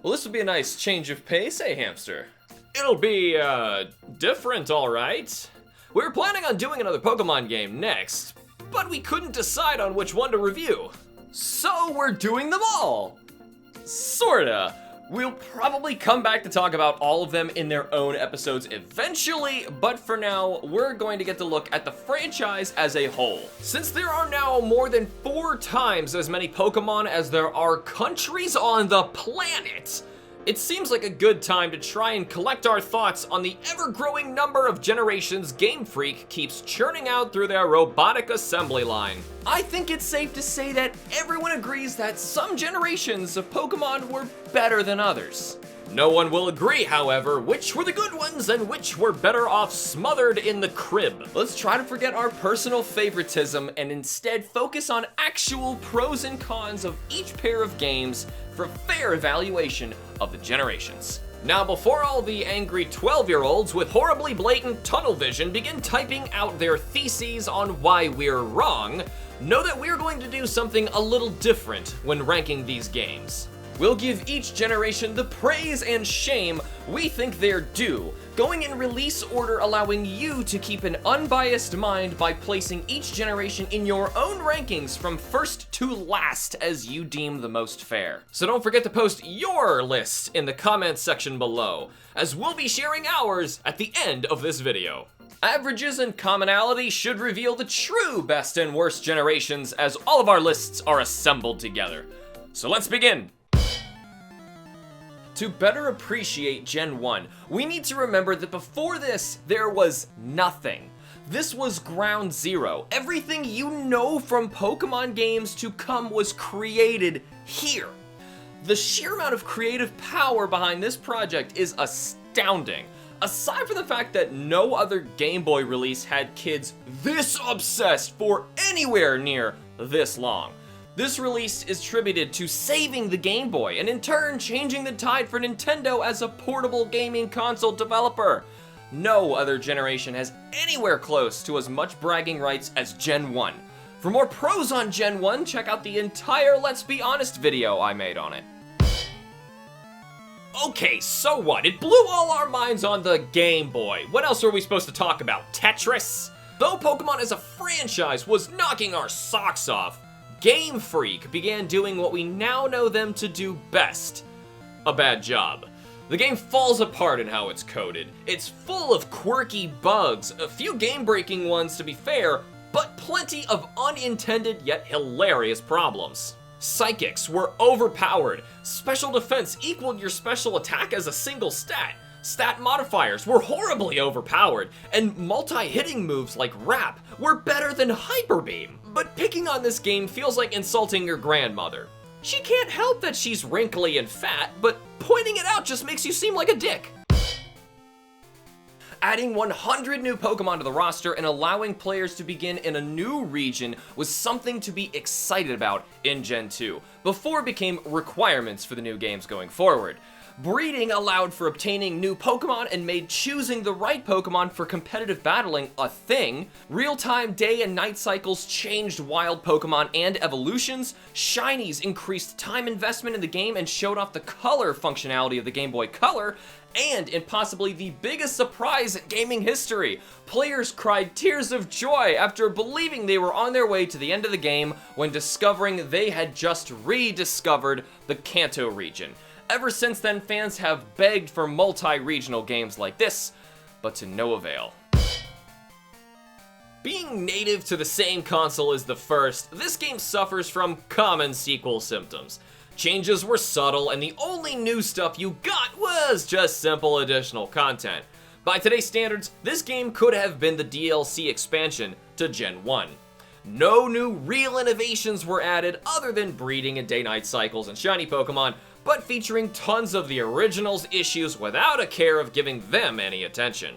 Well, this would be a nice change of pace, eh, Hamster? It'll be, different, alright? We were planning on doing another Pokemon game next, but we couldn't decide on which one to review. So we're doing them all! Sorta. We'll probably come back to talk about all of them in their own episodes eventually, but for now, we're going to get to look at the franchise as a whole. Since there are now more than 4 times as many Pokemon as there are countries on the planet, it seems like a good time to try and collect our thoughts on the ever-growing number of generations Game Freak keeps churning out through their robotic assembly line. I think it's safe to say that everyone agrees that some generations of Pokemon were better than others. No one will agree, however, which were the good ones and which were better off smothered in the crib. Let's try to forget our personal favoritism and instead focus on actual pros and cons of each pair of games for fair evaluation of the generations. Now, before all the angry 12-year-olds with horribly blatant tunnel vision begin typing out their theses on why we're wrong, know that we're going to do something a little different when ranking these games. We'll give each generation the praise and shame we think they're due, going in release order, allowing you to keep an unbiased mind by placing each generation in your own rankings from first to last as you deem the most fair. So don't forget to post your list in the comments section below, as we'll be sharing ours at the end of this video. Averages and commonality should reveal the true best and worst generations as all of our lists are assembled together. So let's begin. To better appreciate Gen 1, we need to remember that before this, there was nothing. This was ground zero. Everything you know from Pokemon games to come was created here. The sheer amount of creative power behind this project is astounding. Aside from the fact that no other Game Boy release had kids this obsessed for anywhere near this long. This release is attributed to saving the Game Boy and in turn changing the tide for Nintendo as a portable gaming console developer. No other generation has anywhere close to as much bragging rights as Gen 1. For more pros on Gen 1, check out the entire Let's Be Honest video I made on it. Okay, so what? It blew all our minds on the Game Boy. What else were we supposed to talk about? Tetris? Though Pokemon as a franchise was knocking our socks off, Game Freak began doing what we now know them to do best: a bad job. The game falls apart in how it's coded. It's full of quirky bugs, a few game-breaking ones to be fair, but plenty of unintended yet hilarious problems. Psychics were overpowered, special defense equaled your special attack as a single stat, stat modifiers were horribly overpowered, and multi-hitting moves like Wrap were better than Hyper Beam. But picking on this game feels like insulting your grandmother. She can't help that she's wrinkly and fat, but pointing it out just makes you seem like a dick. Adding 100 new Pokemon to the roster and allowing players to begin in a new region was something to be excited about in Gen 2, before it became requirements for the new games going forward. Breeding allowed for obtaining new Pokemon and made choosing the right Pokemon for competitive battling a thing. Real-time day and night cycles changed wild Pokemon and evolutions. Shinies increased time investment in the game and showed off the color functionality of the Game Boy Color. And in possibly the biggest surprise in gaming history, players cried tears of joy after believing they were on their way to the end of the game when discovering they had just rediscovered the Kanto region. Ever since then, fans have begged for multi-regional games like this, but to no avail. Being native to the same console as the first, this game suffers from common sequel symptoms. Changes were subtle, and the only new stuff you got was just simple additional content. By today's standards, this game could have been the DLC expansion to Gen 1. No new real innovations were added other than breeding and day-night cycles and shiny Pokemon, but featuring tons of the original's issues without a care of giving them any attention.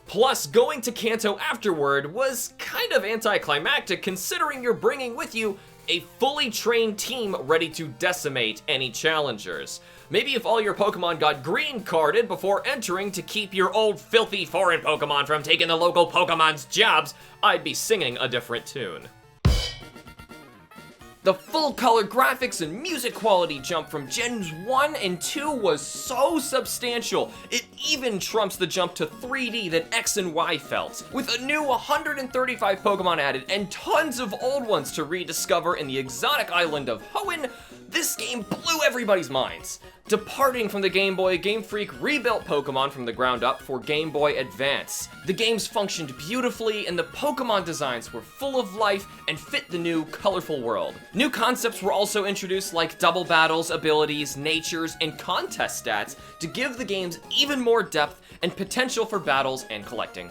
Plus, going to Kanto afterward was kind of anticlimactic considering you're bringing with you A fully trained team ready to decimate any challengers. Maybe if all your Pokemon got green carded before entering to keep your old filthy foreign Pokemon from taking the local Pokemon's jobs, I'd be singing a different tune. The full-color graphics and music quality jump from Gens 1 and 2 was so substantial, it even trumps the jump to 3D that X and Y felt. With a new 135 Pokemon added and tons of old ones to rediscover in the exotic island of Hoenn, this game blew everybody's minds. Departing from the Game Boy, Game Freak rebuilt Pokemon from the ground up for Game Boy Advance. The games functioned beautifully and the Pokemon designs were full of life and fit the new, colorful world. New concepts were also introduced like double battles, abilities, natures, and contest stats to give the games even more depth and potential for battles and collecting.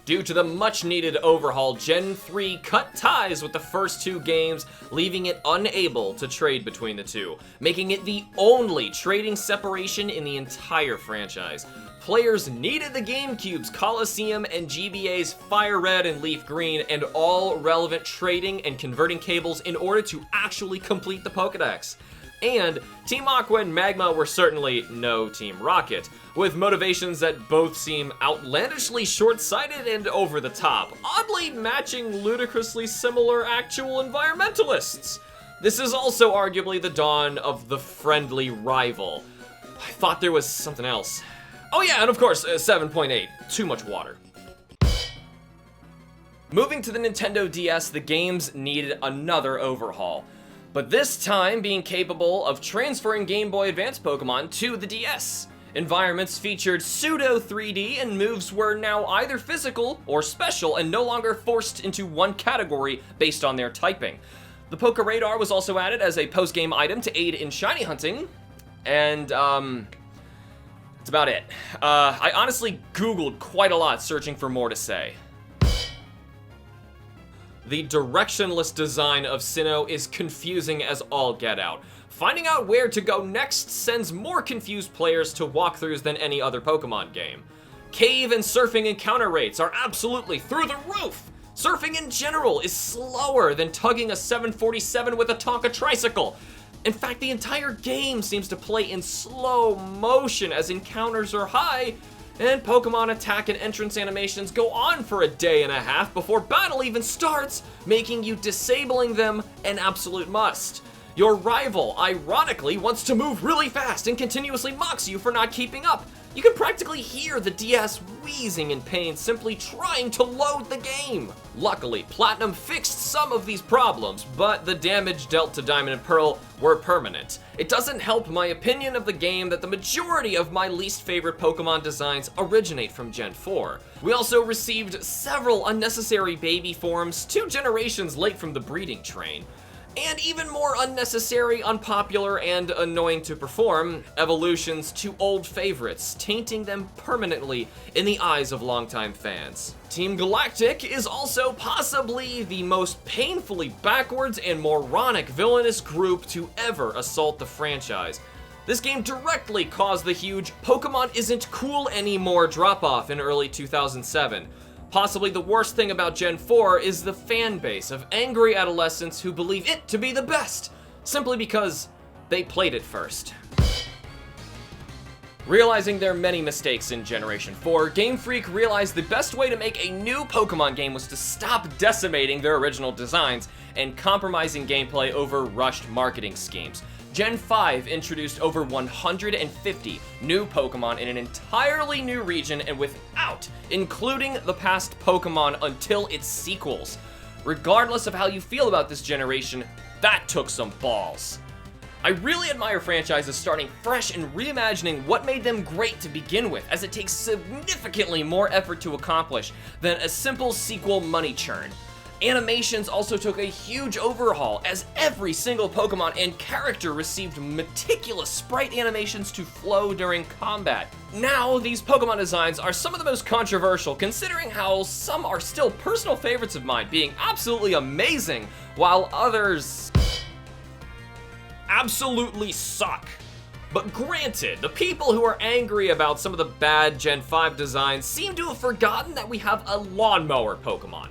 Due to the much-needed overhaul, Gen 3 cut ties with the first two games, leaving it unable to trade between the two, making it the only trading separation in the entire franchise. Players needed the GameCube's Coliseum and GBA's Fire Red and Leaf Green and all relevant trading and converting cables in order to actually complete the Pokédex. And Team Aqua and Magma were certainly no Team Rocket, with motivations that both seem outlandishly short-sighted and over the top, oddly matching ludicrously similar actual environmentalists. This is also arguably the dawn of the friendly rival. I thought there was something else. Oh yeah, and of course, 7.8, too much water. Moving to the Nintendo DS, the games needed another overhaul, but this time being capable of transferring Game Boy Advance Pokemon to the DS. Environments featured pseudo 3D and moves were now either physical or special and no longer forced into one category based on their typing. The Poké Radar was also added as a post-game item to aid in shiny hunting, and that's about it. I honestly Googled quite a lot searching for more to say. The directionless design of Sinnoh is confusing as all get out. Finding out where to go next sends more confused players to walkthroughs than any other Pokemon game. Cave and surfing encounter rates are absolutely through the roof. Surfing in general is slower than tugging a 747 with a Tonka tricycle. In fact, the entire game seems to play in slow motion as encounters are high, and Pokemon attack and entrance animations go on for a day and a half before battle even starts, making you disabling them an absolute must. Your rival, ironically, wants to move really fast and continuously mocks you for not keeping up. You can practically hear the DS wheezing in pain simply trying to load the game. Luckily, Platinum fixed some of these problems, but the damage dealt to Diamond and Pearl were permanent. It doesn't help my opinion of the game that the majority of my least favorite Pokemon designs originate from Gen 4. We also received several unnecessary baby forms 2 generations late from the breeding train. And even more unnecessary, unpopular, and annoying to perform, evolutions to old favorites, tainting them permanently in the eyes of longtime fans. Team Galactic is also possibly the most painfully backwards and moronic villainous group to ever assault the franchise. This game directly caused the huge "Pokemon isn't cool anymore" drop-off in early 2007. Possibly the worst thing about Gen 4 is the fan base of angry adolescents who believe it to be the best, simply because they played it first. Realizing their many mistakes in Generation 4, Game Freak realized the best way to make a new Pokemon game was to stop decimating their original designs and compromising gameplay over rushed marketing schemes. Gen 5 introduced over 150 new Pokemon in an entirely new region and without including the past Pokemon until its sequels. Regardless of how you feel about this generation, that took some balls. I really admire franchises starting fresh and reimagining what made them great to begin with, as it takes significantly more effort to accomplish than a simple sequel money churn. Animations also took a huge overhaul, as every single Pokemon and character received meticulous sprite animations to flow during combat. Now, these Pokemon designs are some of the most controversial, considering how some are still personal favorites of mine, being absolutely amazing, while others absolutely suck. But granted, the people who are angry about some of the bad Gen 5 designs seem to have forgotten that we have a lawnmower Pokemon.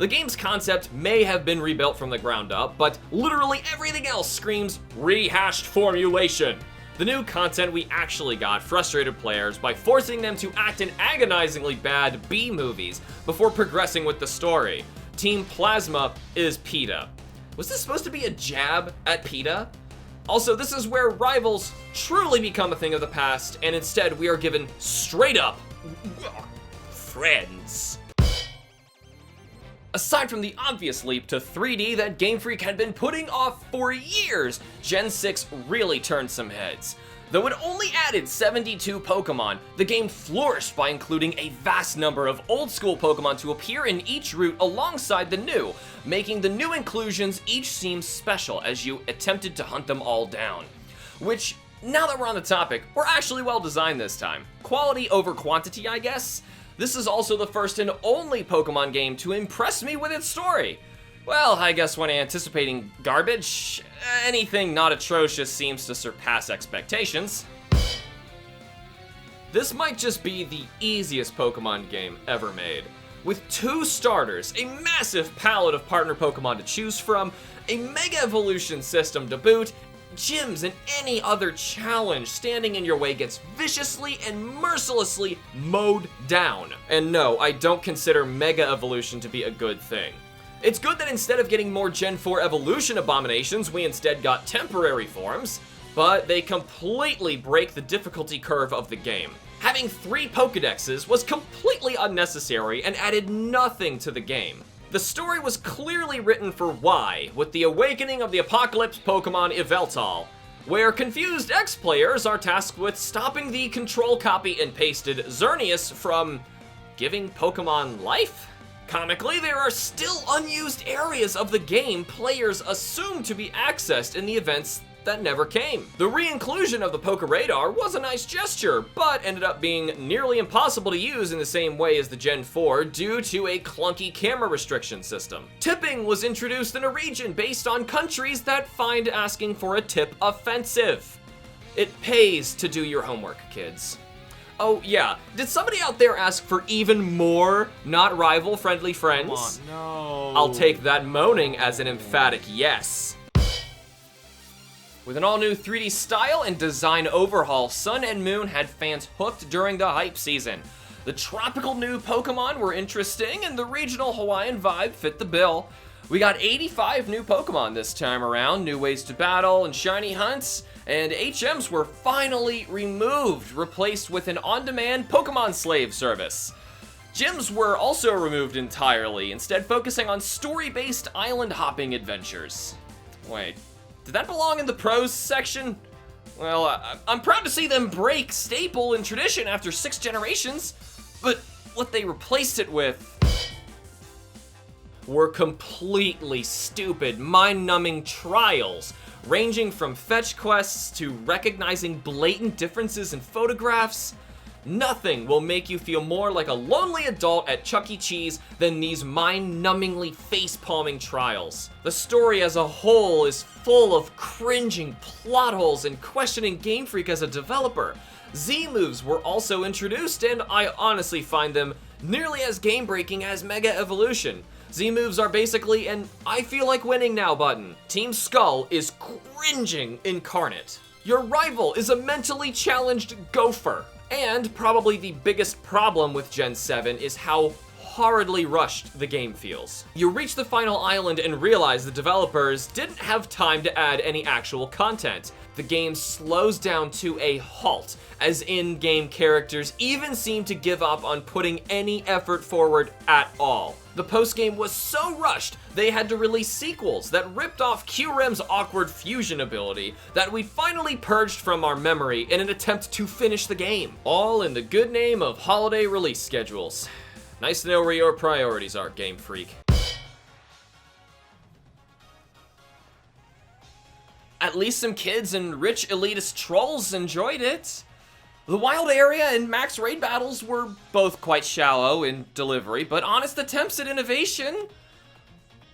The game's concept may have been rebuilt from the ground up, but literally everything else screams rehashed formulation. The new content we actually got frustrated players by forcing them to act in agonizingly bad B movies before progressing with the story. Team Plasma is PETA. Was this supposed to be a jab at PETA? Also, this is where rivals truly become a thing of the past, and instead we are given straight up friends. Aside from the obvious leap to 3D that Game Freak had been putting off for years, Gen 6 really turned some heads. Though it only added 72 Pokemon, the game flourished by including a vast number of old school Pokemon to appear in each route alongside the new, making the new inclusions each seem special as you attempted to hunt them all down. Which, now that we're on the topic, were actually well designed this time. Quality over quantity, I guess? This is also the first and only Pokemon game to impress me with its story. Well, I guess when anticipating garbage, anything not atrocious seems to surpass expectations. This might just be the easiest Pokemon game ever made. With 2 starters, a massive palette of partner Pokemon to choose from, a Mega Evolution system to boot, gyms and any other challenge standing in your way gets viciously and mercilessly mowed down. And no, I don't consider Mega Evolution to be a good thing. It's good that instead of getting more Gen 4 evolution abominations, we instead got temporary forms, but they completely break the difficulty curve of the game. Having 3 Pokedexes was completely unnecessary and added nothing to the game. The story was clearly written for Y, with the awakening of the Apocalypse Pokemon Yveltal, where confused X-players are tasked with stopping the control copy and pasted Xerneas from giving Pokemon life? Comically, there are still unused areas of the game players assume to be accessed in the events that never came. The re-inclusion of the Poke Radar was a nice gesture, but ended up being nearly impossible to use in the same way as the Gen 4 due to a clunky camera restriction system. Tipping was introduced in a region based on countries that find asking for a tip offensive. It pays to do your homework, kids. Oh yeah, did somebody out there ask for even more not rival-friendly friends? Come on, no. I'll take that moaning as an emphatic yes. With an all-new 3D style and design overhaul, Sun and Moon had fans hooked during the hype season. The tropical new Pokemon were interesting, and the regional Hawaiian vibe fit the bill. We got 85 new Pokemon this time around, new ways to battle and shiny hunts, and HMs were finally removed, replaced with an on-demand Pokemon slave service. Gyms were also removed entirely, instead focusing on story-based island hopping adventures. Wait. Did that belong in the pros section? Well, I'm proud to see them break staple and tradition after 6 generations, but what they replaced it with were completely stupid, mind-numbing trials, ranging from fetch quests to recognizing blatant differences in photographs. Nothing will make you feel more like a lonely adult at Chuck E. Cheese than these mind-numbingly face-palming trials. The story as a whole is full of cringing plot holes and questioning Game Freak as a developer. Z-moves were also introduced, and I honestly find them nearly as game-breaking as Mega Evolution. Z-moves are basically an I feel like winning now button. Team Skull is cringing incarnate. Your rival is a mentally challenged gopher. And probably the biggest problem with Gen 7 is how horridly rushed the game feels. You reach the final island and realize the developers didn't have time to add any actual content. The game slows down to a halt, as in-game characters even seem to give up on putting any effort forward at all. The post-game was so rushed, they had to release sequels that ripped off Q-Rem's awkward fusion ability that we finally purged from our memory in an attempt to finish the game. All in the good name of holiday release schedules. Nice to know where your priorities are, Game Freak. At least some kids and rich elitist trolls enjoyed it. The wild area and max raid battles were both quite shallow in delivery, but honest attempts at innovation.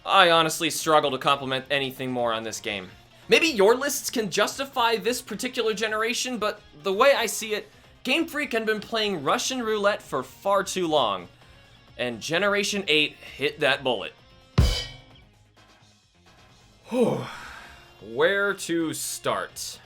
I honestly struggle to compliment anything more on this game. Maybe your lists can justify this particular generation, but the way I see it, Game Freak had been playing Russian roulette for far too long. and Generation 8 hit that bullet. Where to start?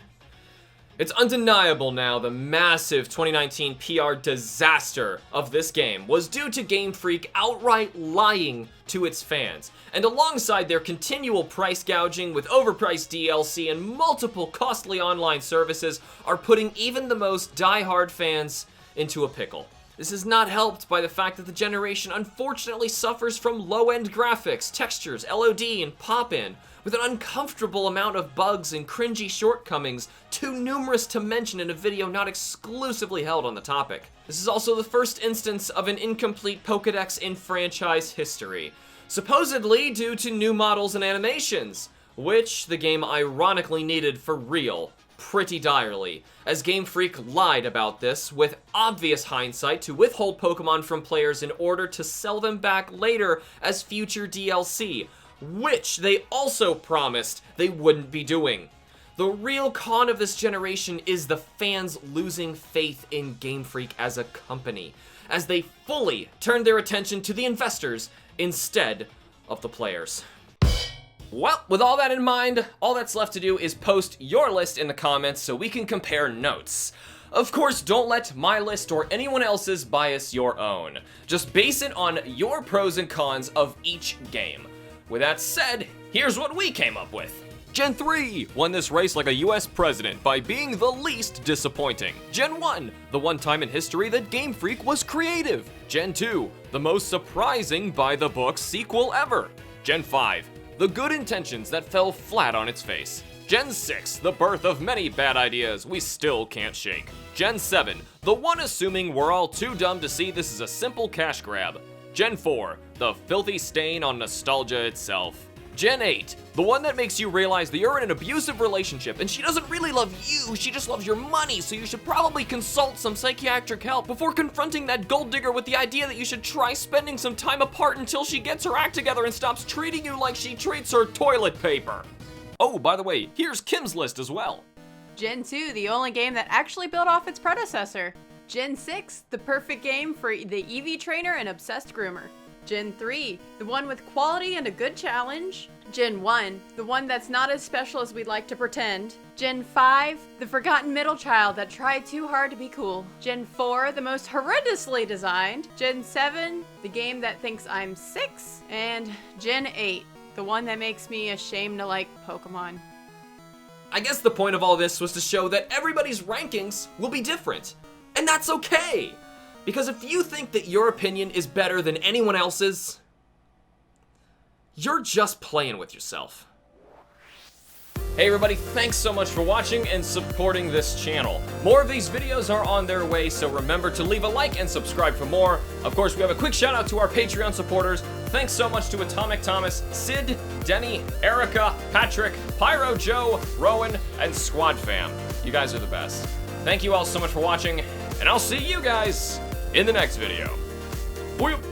It's undeniable now the massive 2019 PR disaster of this game was due to Game Freak outright lying to its fans, and alongside their continual price gouging with overpriced DLC and multiple costly online services are putting even the most die-hard fans into a pickle. This is not helped by the fact that the generation unfortunately suffers from low-end graphics, textures, LOD, and pop-in, with an uncomfortable amount of bugs and cringy shortcomings, too numerous to mention in a video not exclusively held on the topic. This is also the first instance of an incomplete Pokédex in franchise history, supposedly due to new models and animations, which the game ironically needed for real, pretty direly, as Game Freak lied about this with obvious hindsight to withhold Pokemon from players in order to sell them back later as future DLC, which they also promised they wouldn't be doing. The real con of this generation is the fans losing faith in Game Freak as a company, as they fully turned their attention to the investors instead of the players. Well, with all that in mind, all that's left to do is post your list in the comments so we can compare notes. Of course, don't let my list or anyone else's bias your own. Just base it on your pros and cons of each game. With that said, here's what we came up with. Gen 3 won this race like a US president by being the least disappointing. Gen 1, the one time in history that Game Freak was creative. Gen 2, the most surprising by-the-book sequel ever. Gen 5, the good intentions that fell flat on its face. Gen 6, the birth of many bad ideas we still can't shake. Gen 7, the one assuming we're all too dumb to see this is a simple cash grab. Gen 4, the filthy stain on nostalgia itself. Gen 8, the one that makes you realize that you're in an abusive relationship and she doesn't really love you, she just loves your money, so you should probably consult some psychiatric help before confronting that gold digger with the idea that you should try spending some time apart until she gets her act together and stops treating you like she treats her toilet paper. Oh, by the way, here's Kim's list as well. Gen 2, the only game that actually built off its predecessor. Gen 6, the perfect game for the EV trainer and obsessed groomer. Gen 3, the one with quality and a good challenge. Gen 1, the one that's not as special as we'd like to pretend. Gen 5, the forgotten middle child that tried too hard to be cool. Gen 4, the most horrendously designed. Gen 7, the game that thinks I'm 6. And Gen 8, the one that makes me ashamed to like Pokemon. I guess the point of all this was to show that everybody's rankings will be different. And that's okay! Because if you think that your opinion is better than anyone else's, you're just playing with yourself. Hey everybody, thanks so much for watching and supporting this channel. More of these videos are on their way, so remember to leave a like and subscribe for more. Of course, we have a quick shout out to our Patreon supporters. Thanks so much to Atomic Thomas, Sid, Denny, Erica, Patrick, Pyro Joe, Rowan, and Squad Fam. You guys are the best. Thank you all so much for watching, and I'll see you guys in the next video. Boop.